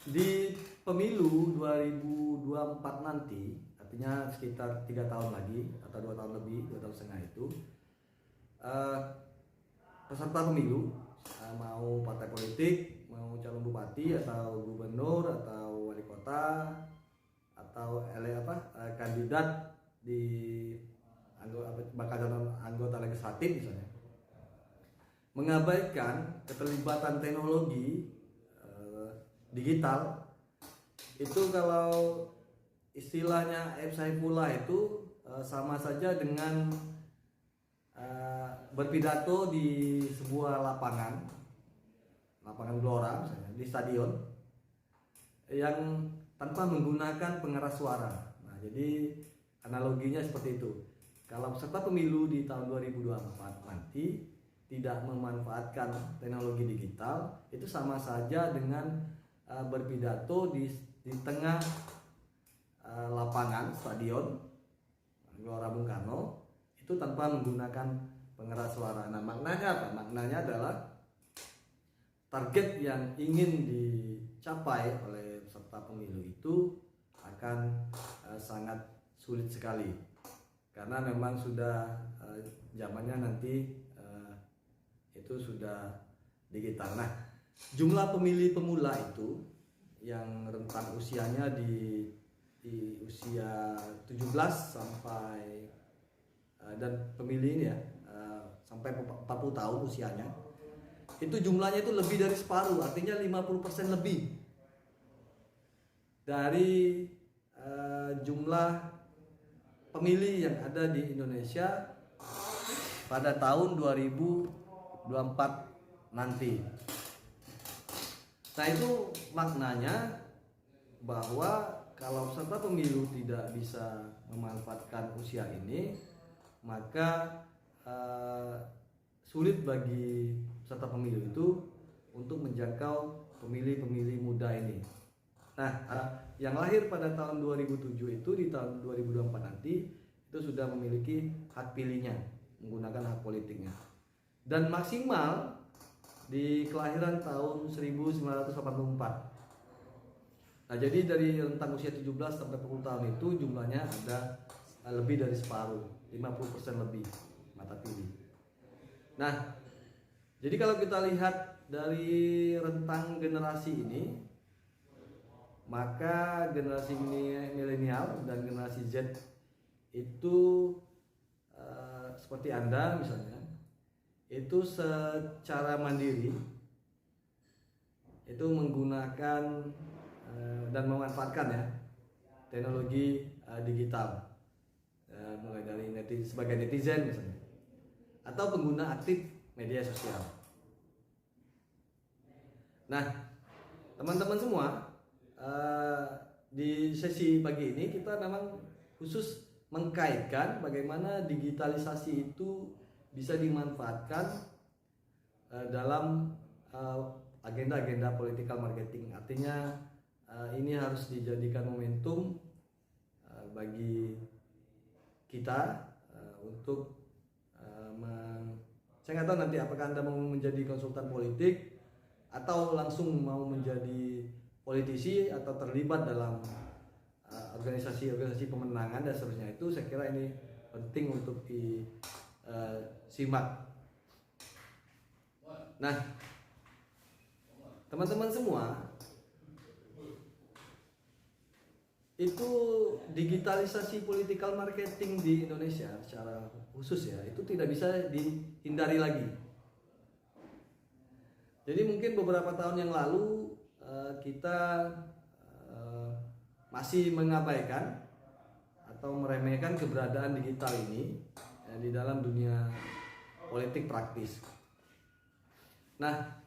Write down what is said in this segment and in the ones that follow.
Di pemilu 2024 nanti, artinya sekitar 3 tahun lagi atau 2 tahun lebih, 2 tahun setengah itu, eh, peserta pemilu, mau partai politik, mau calon bupati atau gubernur atau wali kota atau kandidat di bakal calon anggota legislatif misalnya, mengabaikan keterlibatan teknologi digital itu, kalau istilahnya F. Saifullah itu sama saja dengan berpidato di sebuah lapangan gelora misalnya di stadion yang tanpa menggunakan pengeras suara. Nah, jadi analoginya seperti itu. Kalau peserta pemilu di tahun 2024 nanti tidak memanfaatkan teknologi digital, itu sama saja dengan berpidato di tengah lapangan stadion Gelora Bung Karno itu tanpa menggunakan pengeras suara. Nah, maknanya apa? Maknanya adalah target yang ingin dicapai oleh peserta pemilu itu akan sangat sulit sekali, karena memang sudah zamannya nanti itu sudah digital. Nah, jumlah pemilih pemula itu yang rentang usianya di usia 17 sampai dan pemilih ini ya sampai 40 tahun usianya, itu jumlahnya itu lebih dari separuh, artinya 50% lebih dari jumlah pemilih yang ada di Indonesia pada tahun 2024 nanti. Nah, itu maknanya bahwa kalau peserta pemilu tidak bisa memanfaatkan usia ini, maka sulit bagi peserta pemilu itu untuk menjangkau pemilih-pemilih muda ini. Nah, yang lahir pada tahun 2007 itu di tahun 2024 nanti itu sudah memiliki hak pilihnya, menggunakan hak politiknya. Dan maksimal di kelahiran tahun 1984. Nah, jadi dari rentang usia 17 sampai 40 tahun itu jumlahnya ada lebih dari separuh, 50% lebih mata pilih. Nah, jadi kalau kita lihat dari rentang generasi ini, maka generasi milenial dan generasi Z itu seperti Anda misalnya, itu secara mandiri itu menggunakan dan memanfaatkan ya teknologi digital, mulai dari sebagai netizen misalnya, atau pengguna aktif media sosial. Nah, teman-teman semua, di sesi pagi ini kita memang khusus mengkaitkan bagaimana digitalisasi itu bisa dimanfaatkan dalam agenda-agenda political marketing. Artinya ini harus dijadikan momentum bagi kita untuk saya nggak tahu nanti apakah Anda mau menjadi konsultan politik atau langsung mau menjadi politisi atau terlibat dalam organisasi pemenangan dan seterusnya. Itu saya kira ini penting untuk disimak. Nah, teman-teman semua, itu digitalisasi political marketing di Indonesia secara khusus ya, itu tidak bisa dihindari lagi. Jadi mungkin beberapa tahun yang lalu kita masih mengabaikan atau meremehkan keberadaan digital ini di dalam dunia politik praktis. Nah,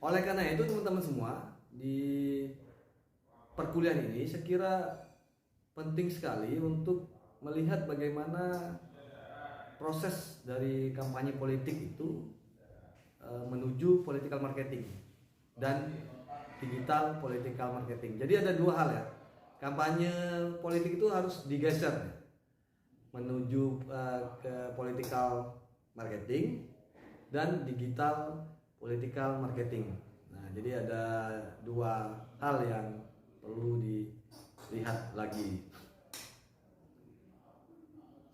oleh karena itu teman-teman semua, di perkuliahan ini saya kira penting sekali untuk melihat bagaimana proses dari kampanye politik itu menuju political marketing dan digital political marketing. Jadi ada dua hal ya. Kampanye politik itu harus digeser menuju ke political marketing dan digital political marketing. Nah, jadi ada dua hal yang perlu dilihat lagi.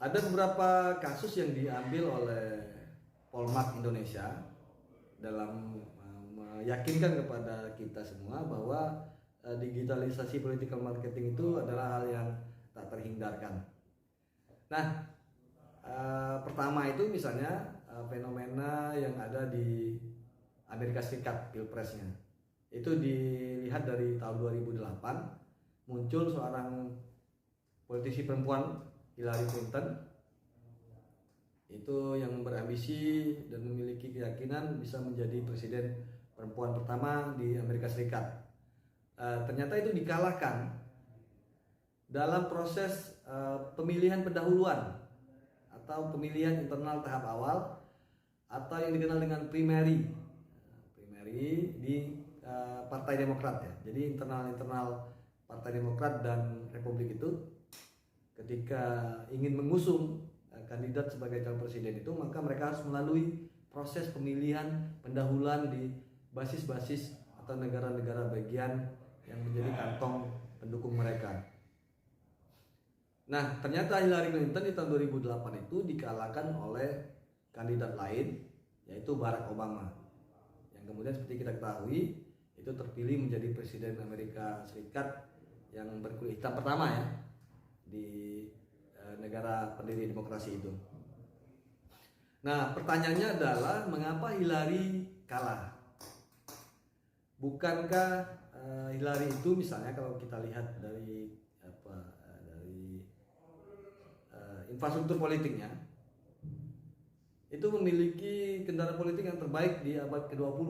Ada beberapa kasus yang diambil oleh Polmark Indonesia dalam meyakinkan kepada kita semua bahwa digitalisasi political marketing itu adalah hal yang tak terhindarkan. Nah, pertama itu misalnya fenomena yang ada di Amerika Serikat pilpresnya. Itu dilihat dari tahun 2008 muncul seorang politisi perempuan, Hillary Clinton, itu yang berambisi dan memiliki keyakinan bisa menjadi presiden perempuan pertama di Amerika Serikat. Ternyata itu dikalahkan dalam proses pemilihan pendahuluan atau pemilihan internal tahap awal atau yang dikenal dengan primary di Partai Demokrat ya. Jadi internal Partai Demokrat dan Republik itu ketika ingin mengusung kandidat sebagai calon presiden itu, maka mereka harus melalui proses pemilihan pendahuluan di basis-basis atau negara-negara bagian yang menjadi kantong pendukung mereka. Nah, ternyata Hillary Clinton di tahun 2008 itu dikalahkan oleh kandidat lain, yaitu Barack Obama, yang kemudian seperti kita ketahui itu terpilih menjadi presiden Amerika Serikat yang berkulit hitam pertama ya di negara pendiri demokrasi itu. Nah, pertanyaannya adalah mengapa Hillary kalah? Bukankah Hillary itu misalnya kalau kita lihat dari infrastruktur politiknya itu memiliki kendaraan politik yang terbaik di abad ke-20.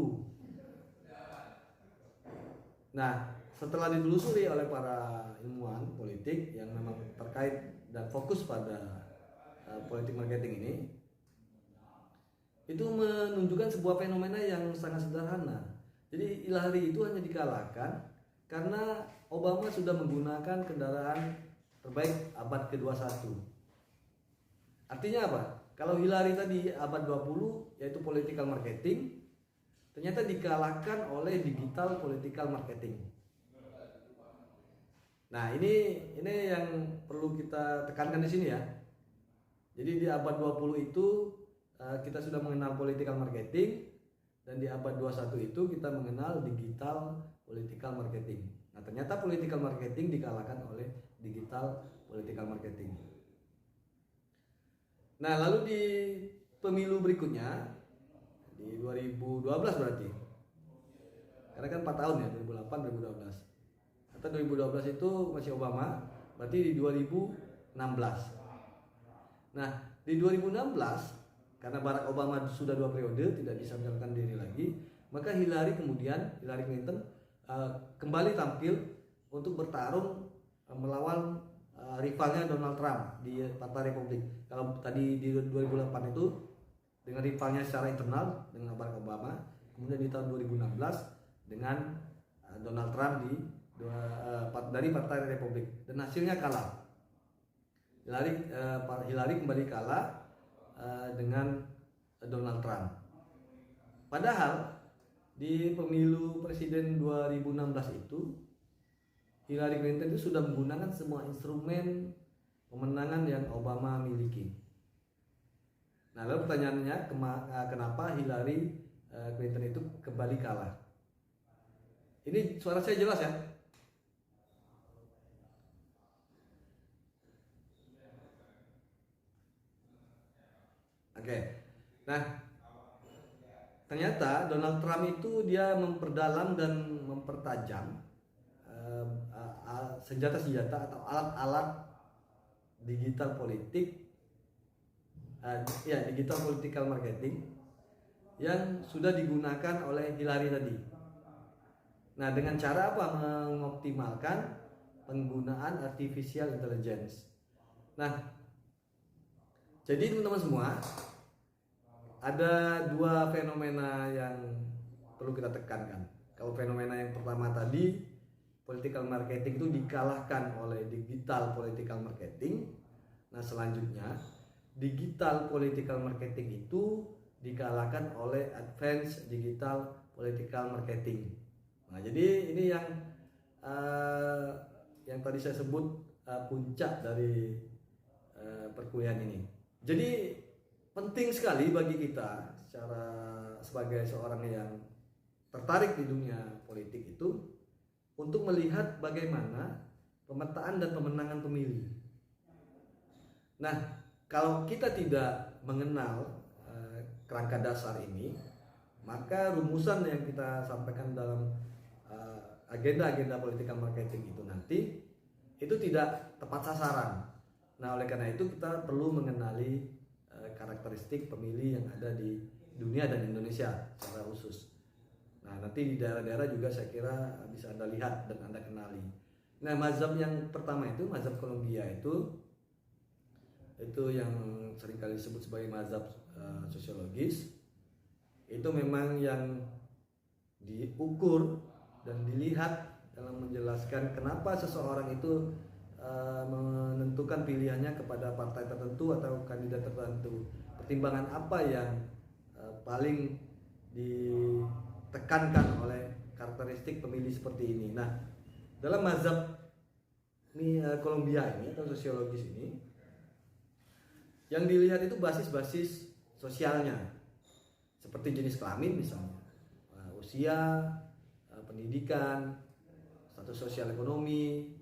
Nah, setelah ditelusuri oleh para ilmuwan politik yang memang terkait dan fokus pada politik marketing ini, itu menunjukkan sebuah fenomena yang sangat sederhana. Jadi Hillary itu hanya dikalahkan karena Obama sudah menggunakan kendaraan terbaik abad ke-21. Artinya apa? Kalau Hillary tadi abad 20 yaitu political marketing, ternyata dikalahkan oleh digital political marketing. Nah, ini yang perlu kita tekankan di sini ya. Jadi di abad 20 itu kita sudah mengenal political marketing, dan di abad 21 itu kita mengenal digital political marketing. Nah, ternyata political marketing dikalahkan oleh digital political marketing. Nah, lalu di pemilu berikutnya di 2012 berarti. Karena kan 4 tahun ya, 2008 2012. Atau 2012 itu masih Obama, berarti di 2016. Nah, di 2016 karena Barack Obama sudah 2 periode tidak bisa mencalonkan diri lagi, maka Hillary Clinton kembali tampil untuk bertarung melawan rivalnya Donald Trump di Partai Republik. Kalau tadi di 2008 itu dengan rivalnya secara internal dengan Barack Obama, kemudian di tahun 2016 dengan Donald Trump dari Partai Republik, dan hasilnya kalah. Hillary kembali kalah dengan Donald Trump. Padahal di pemilu presiden 2016 itu Hillary Clinton itu sudah menggunakan semua instrumen pemenangan yang Obama miliki. Nah, lalu pertanyaannya kenapa Hillary Clinton itu kembali kalah? Ini suara saya jelas ya? Oke. Nah, ternyata Donald Trump itu dia memperdalam dan mempertajam senjata-senjata atau alat-alat digital politik, digital political marketing yang sudah digunakan oleh Hillary tadi. Nah, dengan cara apa? Mengoptimalkan penggunaan artificial intelligence. Nah, jadi teman-teman semua, ada 2 fenomena yang perlu kita tekankan. Kalau fenomena yang pertama tadi, political marketing itu dikalahkan oleh digital political marketing. Nah, selanjutnya digital political marketing itu dikalahkan oleh advanced digital political marketing. Nah, jadi ini yang yang tadi saya sebut puncak dari perkuliahan ini. Jadi penting sekali bagi kita sebagai seorang yang tertarik di dunia politik itu untuk melihat bagaimana pemetaan dan pemenangan pemilih. Nah, kalau kita tidak mengenal kerangka dasar ini, maka rumusan yang kita sampaikan dalam agenda-agenda political marketing itu nanti itu tidak tepat sasaran. Nah, oleh karena itu kita perlu mengenali karakteristik pemilih yang ada di dunia dan Indonesia secara khusus. Nah, nanti di daerah-daerah juga saya kira bisa Anda lihat dan Anda kenali. Nah, mazhab yang pertama itu mazhab Kolombia itu yang seringkali disebut sebagai mazhab sosiologis. Itu memang yang diukur dan dilihat dalam menjelaskan kenapa seseorang itu menentukan pilihannya kepada partai tertentu atau kandidat tertentu. Pertimbangan apa yang paling ditekankan oleh karakteristik pemilih seperti ini. Nah, dalam mazhab Kolombia ini atau sosiologis ini, yang dilihat itu basis-basis sosialnya, seperti jenis kelamin misalnya, usia, pendidikan, status sosial ekonomi,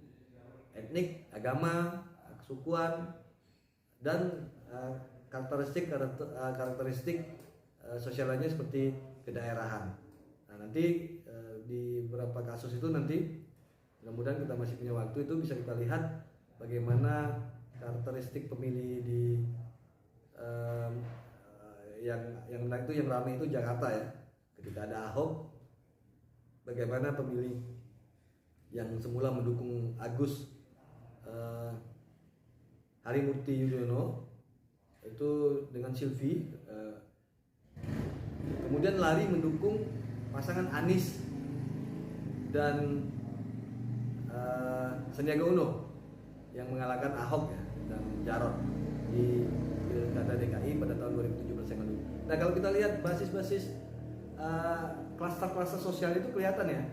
etnik, agama, kesukuan, dan karakteristik sosial lainnya seperti kedaerahan. Nah, nanti di beberapa kasus itu nanti mudah-mudahan kita masih punya waktu, itu bisa kita lihat bagaimana karakteristik pemilih di yang ramai itu Jakarta ya. Ketika ada Ahok, bagaimana pemilih yang semula mendukung Agus Harimurti Yudhoyono itu dengan Silvi, kemudian lari mendukung pasangan Anies dan Sandiaga Uno yang mengalahkan Ahok ya, dan Jarot di Pilkada DKI pada tahun 2017 yang lalu. Nah, kalau kita lihat basis-basis klaster-klaster sosial itu kelihatan ya.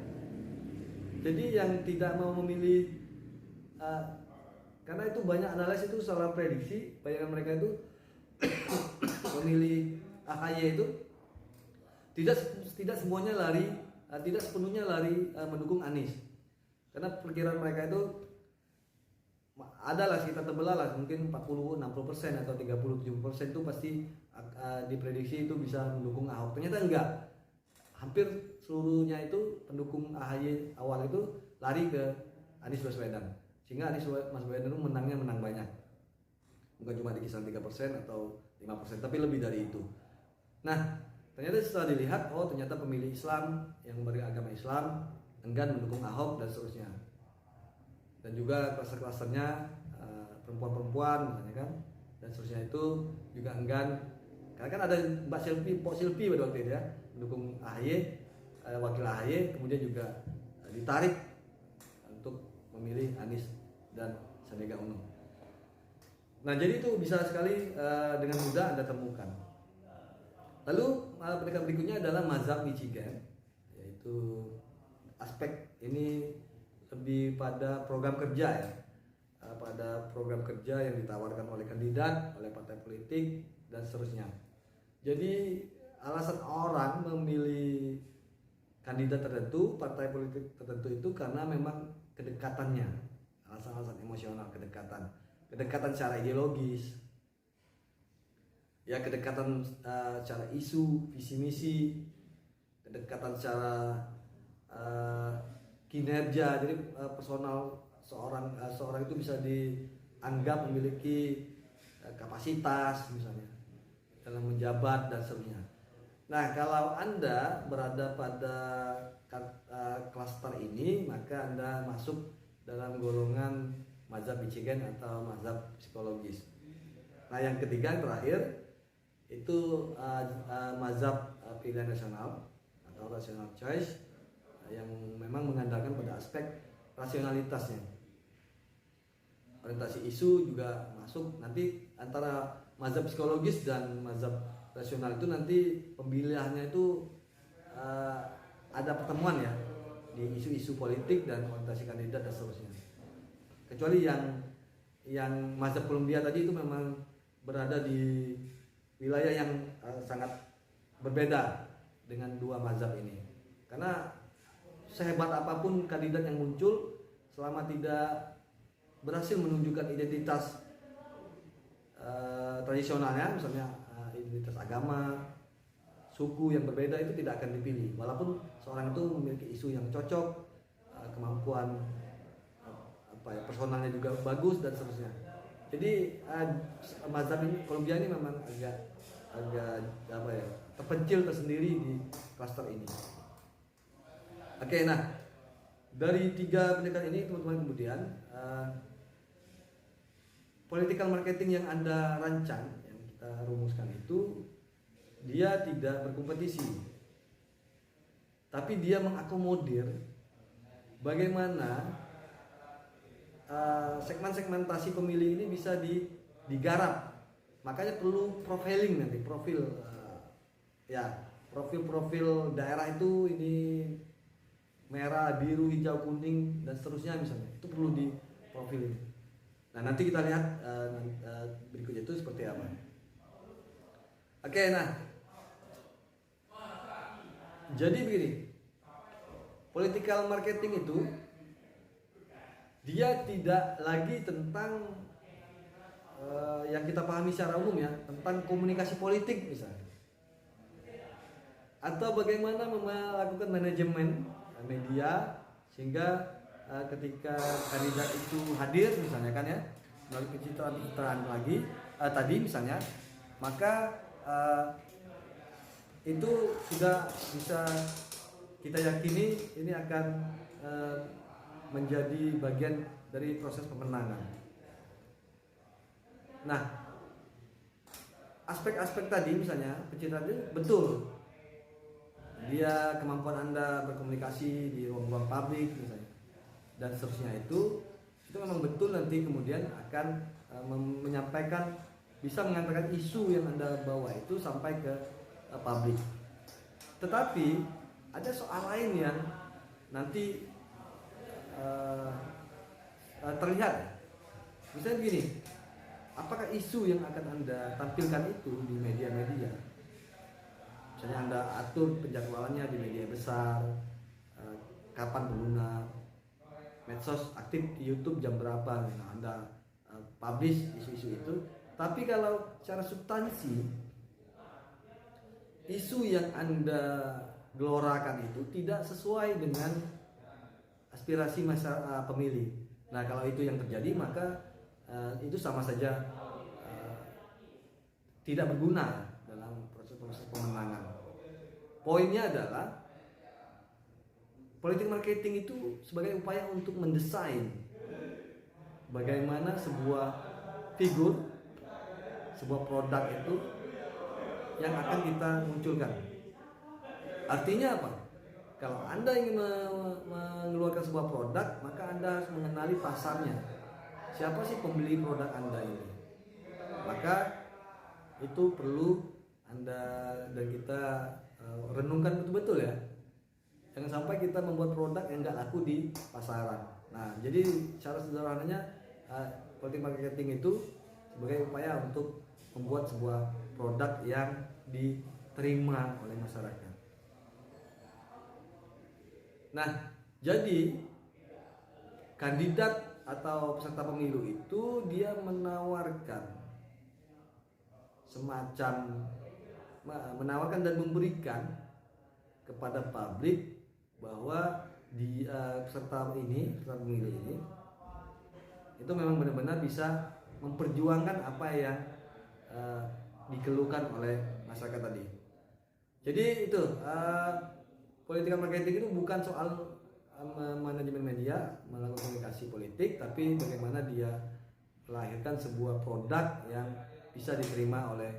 Jadi yang tidak mau memilih karena itu banyak analisis itu salah prediksi, bayangan mereka itu memilih AHY itu tidak semuanya lari, tidak sepenuhnya lari mendukung Anies. Karena perkiraan mereka itu adalah sekitar terbelah lah, mungkin 40-60% atau 30-70% itu pasti diprediksi itu bisa mendukung Ahok. Ternyata enggak. Hampir seluruhnya itu pendukung AHY awal itu lari ke Anies Baswedan. Sehingga Anies Baswedan itu menang banyak. Bukan cuma di kisaran 3% atau 5%, tapi lebih dari itu. Nah, ternyata setelah dilihat, ternyata pemilih Islam yang beragama Islam enggan mendukung Ahok dan seterusnya. Dan juga klaster-klasternya perempuan-perempuan misalnya kan, dan seterusnya itu juga enggan. Karena kan ada Mbak Silvi pada waktu itu ya, mendukung AHY, wakil AHY, kemudian juga ditarik untuk memilih Anies dan Sandiaga Uno. Nah, jadi itu bisa sekali dengan mudah Anda temukan. Lalu pendekatan berikutnya adalah mazhab Michigan, yaitu aspek ini lebih pada program kerja ya, pada program kerja yang ditawarkan oleh kandidat, oleh partai politik dan seterusnya. Jadi alasan orang memilih kandidat tertentu, partai politik tertentu itu karena memang kedekatannya, alasan-alasan emosional, kedekatan secara ideologis, ya kedekatan secara isu, visi misi, kedekatan secara kinerja. Jadi personal seorang itu bisa dianggap memiliki kapasitas misalnya dalam menjabat dan seterusnya. Nah, kalau Anda berada pada klaster ini, maka Anda masuk dalam golongan mazhab Michigan atau mazhab psikologis. Nah, yang ketiga, yang terakhir itu mazhab pilihan nasional atau rational choice, yang memang mengandalkan pada aspek rasionalitasnya. Orientasi isu juga masuk. Nanti antara mazhab psikologis dan mazhab rasional itu nanti pemilihannya itu ada pertemuan ya. di isu-isu politik dan orientasi kandidat dan seterusnya. Kecuali yang mazhab Kolombia tadi itu memang berada di wilayah yang sangat berbeda dengan dua mazhab ini. Karena sehebat apapun kandidat yang muncul, selama tidak berhasil menunjukkan identitas tradisionalnya, misalnya identitas agama, suku yang berbeda, itu tidak akan dipilih. Walaupun seorang itu memiliki isu yang cocok, kemampuan personalnya juga bagus dan seterusnya. Jadi mazhab ini Kolombia ini memang agak terpencil tersendiri di klaster ini. Oke, nah dari 3 pendekatan ini teman-teman, kemudian political marketing yang Anda rancang, yang kita rumuskan itu, dia tidak berkompetisi, tapi dia mengakomodir bagaimana segmentasi pemilih ini bisa digarap. Makanya perlu profiling nanti, profil daerah itu ini merah, biru, hijau, kuning dan seterusnya misalnya, itu perlu di profil ini. Nah, nanti kita lihat berikutnya itu seperti apa. Oke, nah jadi begini, political marketing itu dia tidak lagi tentang yang kita pahami secara umum ya, tentang komunikasi politik misalnya, atau bagaimana melakukan manajemen media sehingga ketika kandidat itu hadir misalnya kan ya, melalui pencitraan lagi tadi misalnya, maka itu sudah bisa kita yakini ini akan menjadi bagian dari proses pemenangan. Nah, aspek-aspek tadi misalnya pencitraan itu betul, dia kemampuan Anda berkomunikasi di ruang-ruang publik misalnya dan seterusnya, itu memang betul nanti kemudian akan menyampaikan, bisa mengantarkan isu yang Anda bawa itu sampai ke publik. Tetapi ada soal lain yang nanti terlihat, misalnya begini, apakah isu yang akan Anda tampilkan itu di media-media, misalnya Anda atur penjadwalannya di media besar, kapan pengguna medsos aktif di YouTube jam berapa, nah, Anda publish isu-isu itu. Tapi kalau secara substansi, isu yang Anda gelorakan itu tidak sesuai dengan aspirasi masyarakat pemilih. Nah, kalau itu yang terjadi, maka itu sama saja tidak berguna dalam proses pemenangan. Poinnya adalah politik marketing itu sebagai upaya untuk mendesain bagaimana sebuah figur, sebuah produk itu yang akan kita munculkan. Artinya apa? Kalau Anda ingin mengeluarkan sebuah produk, maka Anda harus mengenali pasarnya. Siapa sih pembeli produk Anda ini? Maka itu perlu Anda dan kita renungkan betul-betul ya. Jangan sampai kita membuat produk yang nggak laku di pasaran. Nah, jadi cara sederhananya politik marketing itu sebagai upaya untuk membuat sebuah produk yang diterima oleh masyarakat. Nah, jadi kandidat atau peserta pemilu itu dia menawarkan dan memberikan kepada publik bahwa di peserta pemilu ini itu memang benar-benar bisa memperjuangkan apa yang dikeluhkan oleh masyarakat tadi. Jadi itu political marketing itu bukan soal manajemen media, melakukan komunikasi politik, tapi bagaimana dia melahirkan sebuah produk yang bisa diterima oleh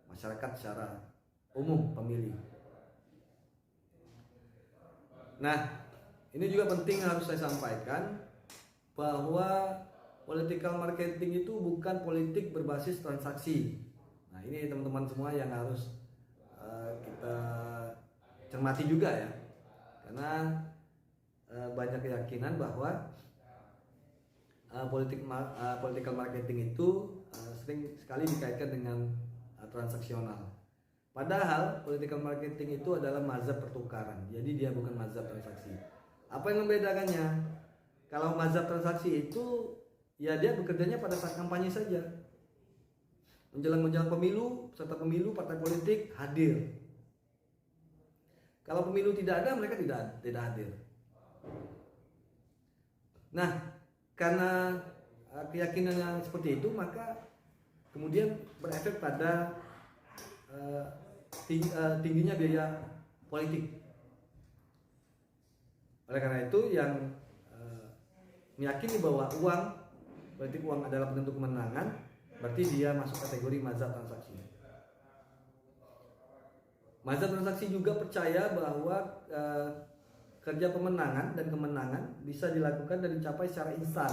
masyarakat secara umum, pemilih. Nah, ini juga penting harus saya sampaikan bahwa political marketing itu bukan politik berbasis transaksi. Nah, ini teman-teman semua yang harus kita cermati juga ya, karena banyak keyakinan bahwa political marketing itu sering sekali dikaitkan dengan transaksional. Padahal political marketing itu adalah mazhab pertukaran, jadi dia bukan mazhab transaksi. Apa yang membedakannya? Kalau mazhab transaksi itu ya dia bekerjanya pada saat kampanye saja. Menjelang pemilu, peserta pemilu, partai politik hadir. Kalau pemilu tidak ada, mereka tidak hadir. Nah, karena keyakinan yang seperti itu, maka kemudian berefek pada tingginya biaya politik. Oleh karena itu, yang meyakini bahwa politik uang adalah penentu kemenangan, berarti dia masuk kategori mazhab transaksi. Mazhab transaksi juga percaya bahwa kerja pemenangan dan kemenangan bisa dilakukan dan dicapai secara instan.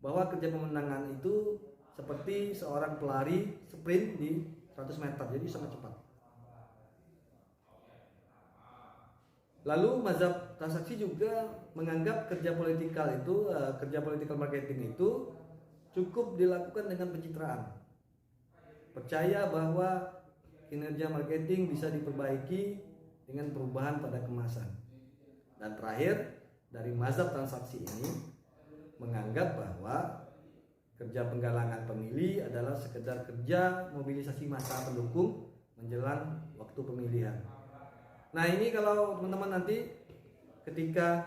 Bahwa kerja pemenangan itu seperti seorang pelari sprint di 100 meter, jadi sangat cepat. Lalu mazhab transaksi juga menganggap kerja political marketing itu cukup dilakukan dengan pencitraan. Percaya bahwa kinerja marketing bisa diperbaiki dengan perubahan pada kemasan. Dan terakhir, dari mazhab transaksi ini menganggap bahwa kerja penggalangan pemilih adalah sekedar kerja mobilisasi massa pendukung menjelang waktu pemilihan. Nah, ini kalau teman-teman nanti ketika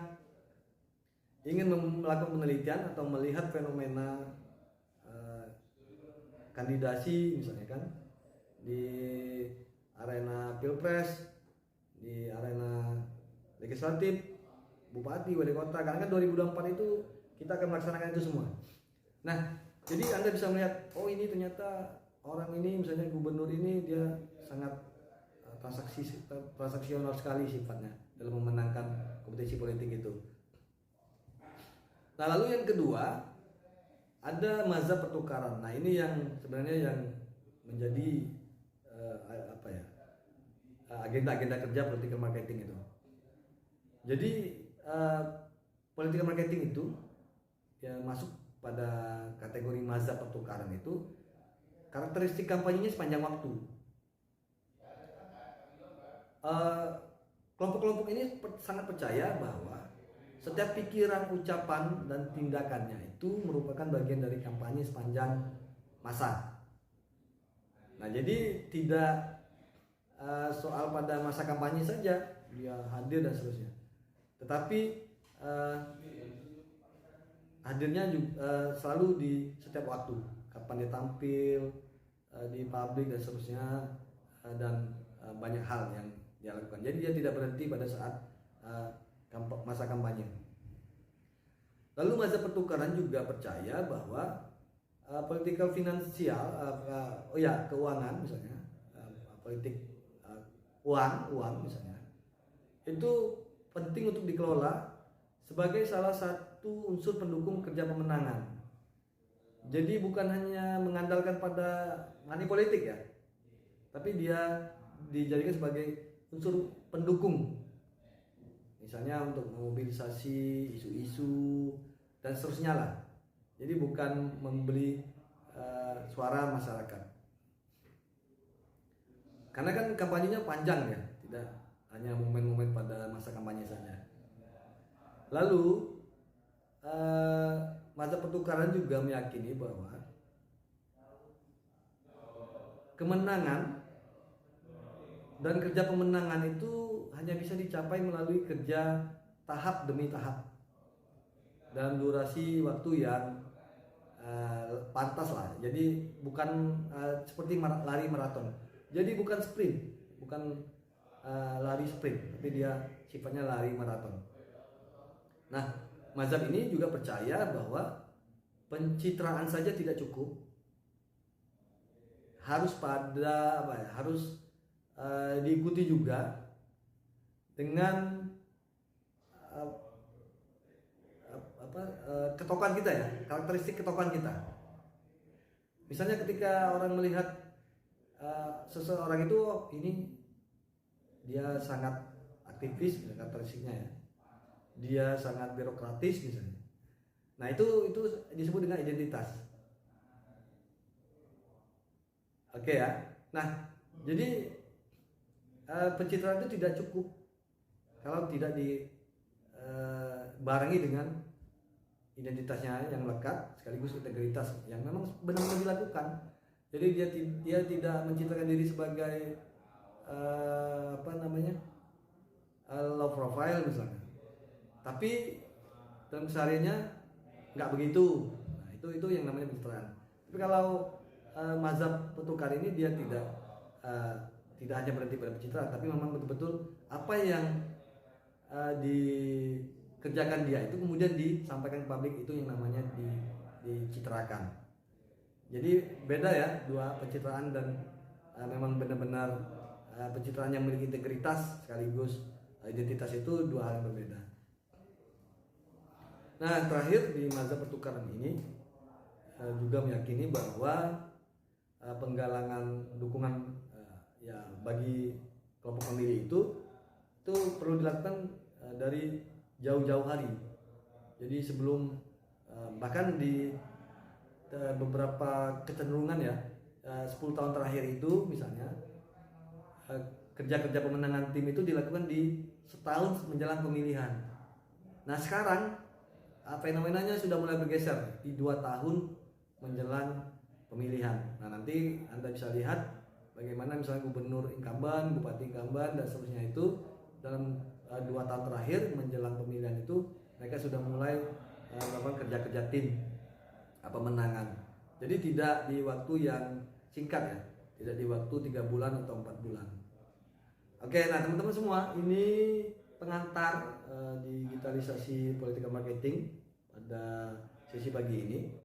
ingin melakukan penelitian atau melihat fenomena kandidasi misalnya kan di arena pilpres, di arena legislatif, bupati, wali kota, karena kan 2024 itu kita akan melaksanakan itu semua. Nah, jadi Anda bisa melihat, oh ini ternyata orang ini misalnya gubernur ini dia sangat transaksional sekali sifatnya dalam memenangkan kompetisi politik itu. Nah, lalu yang kedua ada mazhab pertukaran. Nah, ini yang sebenarnya yang menjadi agenda-agenda kerja political marketing itu. Jadi political marketing itu ya masuk pada kategori mazhab pertukaran itu. Karakteristik kampanyenya sepanjang waktu. Kelompok-kelompok ini sangat percaya bahwa setiap pikiran, ucapan, dan tindakannya itu merupakan bagian dari kampanye sepanjang masa. Nah, jadi tidak soal pada masa kampanye saja dia hadir dan seterusnya, tetapi hadirnya juga selalu di setiap waktu, kapan dia tampil di publik dan seterusnya, dan banyak hal yang dia lakukan. Jadi dia tidak berhenti pada saat masa kampanye. Lalu mazhab pertukaran juga percaya bahwa political finansial, keuangan misalnya, politik uang misalnya, itu penting untuk dikelola sebagai salah satu unsur pendukung kerja pemenangan. Jadi bukan hanya mengandalkan pada money politik ya, tapi dia dijadikan sebagai unsur pendukung. Misalnya untuk memobilisasi isu-isu dan seterusnya lah. Jadi bukan membeli suara masyarakat. Karena kan kampanyenya panjang ya, tidak hanya momen-momen pada masa kampanye saja. Lalu mazhab pertukaran juga meyakini bahwa kemenangan dan kerja pemenangan itu hanya bisa dicapai melalui kerja tahap demi tahap dalam durasi waktu yang pantas lah. Jadi bukan seperti lari maraton. Jadi bukan sprint, bukan lari sprint, tapi dia sifatnya lari maraton. Nah, mazhab ini juga percaya bahwa pencitraan saja tidak cukup. Harus diikuti juga dengan ketokan kita ya, karakteristik ketokan kita. Misalnya ketika orang melihat seseorang itu, ini dia sangat aktivis karakteristiknya ya, dia sangat birokratis misalnya. Nah itu disebut dengan identitas. Oke ya. Nah jadi pencitraan itu tidak cukup kalau tidak dibarengi dengan identitasnya yang lekat sekaligus integritas yang memang benar-benar dilakukan. Jadi dia tidak mencitrakan diri sebagai low profile misalnya, tapi dalam kesehariannya nggak begitu. Nah itu yang namanya pencitraan. Tapi kalau mazhab pertukar ini dia tidak hanya berhenti pada pencitraan, tapi memang betul-betul apa yang dikerjakan dia itu kemudian disampaikan ke publik, itu yang namanya dicitrakan. Jadi beda ya dua pencitraan dan memang benar-benar pencitraan yang memiliki integritas sekaligus identitas, itu dua hal yang berbeda. Nah terakhir di mazhab pertukaran ini juga meyakini bahwa penggalangan dukungan ya bagi kelompok pemilih itu perlu dilakukan dari jauh-jauh hari. Jadi sebelum bahkan di beberapa kecenderungan ya 10 tahun terakhir itu misalnya kerja-kerja pemenangan tim itu dilakukan di setahun menjelang pemilihan. Nah sekarang fenomenanya sudah mulai bergeser di 2 tahun menjelang pemilihan. Nah nanti Anda bisa lihat bagaimana misalnya gubernur incumbent, bupati incumbent dan seterusnya itu dalam 2 tahun terakhir menjelang pemilihan itu mereka sudah mulai melakukan kerja-kerja tim pemenangan. Jadi tidak di waktu yang singkat ya, tidak di waktu 3 bulan atau 4 bulan. Oke, nah teman-teman semua, ini pengantar digitalisasi politika marketing pada sesi pagi ini.